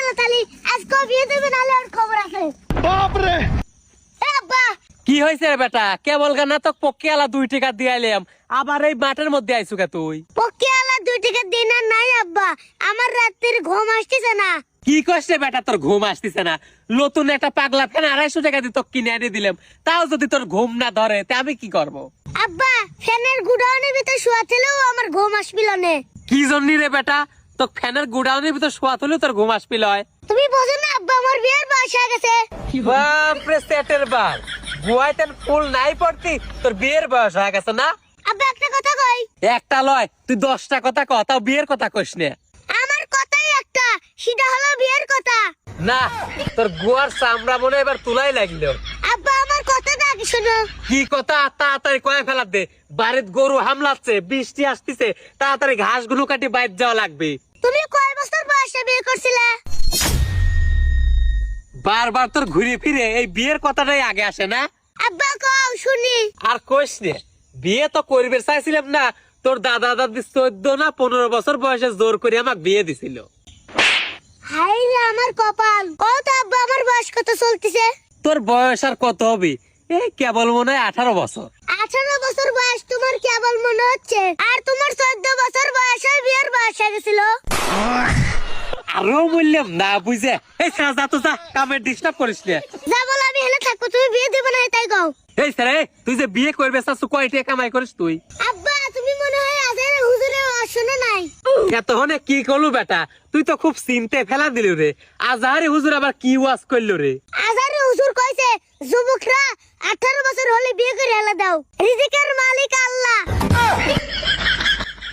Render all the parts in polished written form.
গেল তালি আজকে বিয়ে দেবে নালে আর খবর আছে। বাপ রে এ আব্বা কি হয়েছে রে বেটা? কেবল গানা তো পক্ষে আলা 2 টাকা দিয়াইলাম, আবার এই মাঠের মধ্যে আইছু কে তুই? পক্ষে আলা 2 টাকা দিন আর নাই আব্বা, আমার রাতের ঘুম আসতেছে না। কি কষ্ট বেটা, তোর ঘুম আসতেছে না? নতুন একটা পাগলা ফ্যান 250 টাকা দিয়ে তো কিনে এনে দিলাম, তাও যদি তোর ঘুম না ধরে তে আমি কি করব? আব্বা ফ্যানের গুডাউনের ভিতর শুয়া থেলেও আমার ঘুম আসবিল না। কি জন্য রে বেটা? তো ফ্যানের গুডাউনের ভিতর শোয়া তুলে তোর ঘুম আসপিল হয়? তুমি বোঝো না আব্বা, আমার বিয়ের বয়স হয়ে গেছে। বাপরে সেটের বাল, গুয়াইতেন ফুল নাই পড়তি, তোর বিয়ের বয়স হয়ে গেছে না? আব্বা একটা কথা কই। একটা লয় তুই 10টা কথা কও, তাও বিয়ের কথা কইস না। আমার কথাই একটা, সেটা হলো বিয়ের কথা। না, তোর গুয়ার চামড়া মনে হয় এবার তুলাই লাগলো। আব্বা আমার কথাটা আগে শোনো। কি কথা? তাড়াতাড়ি কয়ে ফেলার দে, বাড়ির গরু হামলাচ্ছে, বৃষ্টি আসতেছে, তাড়াতাড়ি ঘাস গুলো কাটি বাইর যাওয়া লাগবে। তুমি কয় বছর বয়সে বিয়ে করছিলে? বারবার তোর ঘুরে ফিরে এই বিয়ের কথাটাই আগে আসে না? আব্বা কও শুনি। আর কইস নে, বিয়ে তো করবে চাইছিলাম না, তোর দাদা দাদি 14 না 15 বছর বয়সে জোর করে আমাকে বিয়ে দিছিল। হাই রে আমার কপাল। কও তো আব্বা আমার বয়স কত চলতেছে? তোর বয়স আর কত হবে? এই কেবল মনে হয় 18 বছর। 18 বছর বয়স তোমার কেবল মনে হচ্ছে, আর তোমার 14 বছর বয়সে বিয়ের বয়স হয়ে গেছিল। আরো বললাম না বুঝে, এই সারা যা তো যা, কামে ডিস্টার্ব করিস না। যা বল আমি হেলে থাকবো, তুমি বিয়ে দেবে না তাই কও। এই স্যার, তুই যে বিয়ে করবে চাচ্ছ, কয় টাকা কামাই করিস তুই? আব্বা তুমি মনে হয় আজের হুজুরে শুনে নাই। এতক্ষণে কি করলু বেটা? তুই তো খুব চিনতে ফেলা দিলি রে। আজহারি হুজুর আবার কি ওয়াজ করলো রে? আজের হুজুর কইছে যুবকরা 18 বছর হলে বিয়ে করে হেলে দাও, রিজিকের মালিক আল্লাহ।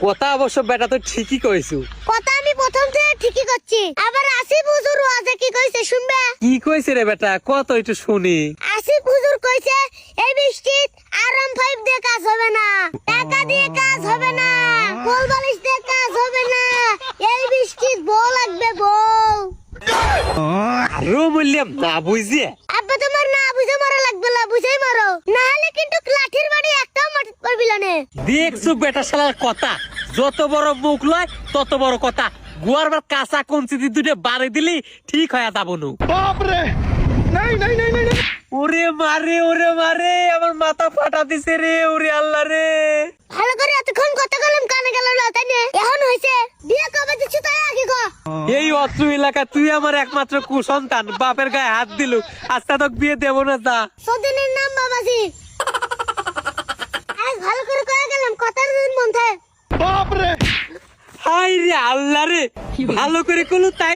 কথা অবশ্য বেটা তুই ঠিকই কইছু। কথা আমি প্রথম থেকে ঠিকই করছি। আবার আসিফ হুজুর ওয়াজে কি কইছে শুনবে? কি কইছে রে বেটা? কত একটু শুনি। আসিফ হুজুর কইছে এই বৃষ্টিত আরাম 5 দিয়ে কাজ হবে না, টাকা দিয়ে কাজ হবে না, কোল বালিশ দিয়ে কাজ হবে না, এই বৃষ্টিত বউ লাগবে বউ। আরো বললাম না বুঝিয়ে। আব্বা তোমার না বুঝে মারা লাগবে না, বুঝেই মারো, না হলে কিন্তু লাঠির বাড়ি একটাও মাটিত পড়বিল না। দেখছু বেটা শালার কথা, যত বড় মুখ লয় তত বড় কথা। গুয়ার বার কাঁচা কঞ্চি দিয়ে 2টা বাড়ি দিলি ঠিক হয়ে যাবো নু। বাপ রে নাই নাই নাই নাই নাই। ওরে মারে, আমার মাথা ফাটা দিছে রে, ওরে আল্লাহ রে। ভালো করে এতক্ষণ কথা কলম কানে গেল না তাই না? এখন হইছে বিয়ে কবে দিচ্ছ তাই আগে কো। এই অত্র এলাকা তুই আমার একমাত্র কুসন্তান, বাপের গায়ে হাত দিলু, আজকে তোকে বিয়ে দেবো না। যা। সদিনের নাম বাবাজি। আজ ভালো করে কয়ে গেলাম কথার দিন মন থাকে। বাপ রে হাই রে আল্লাহ রে, ভালো করে কলু তাই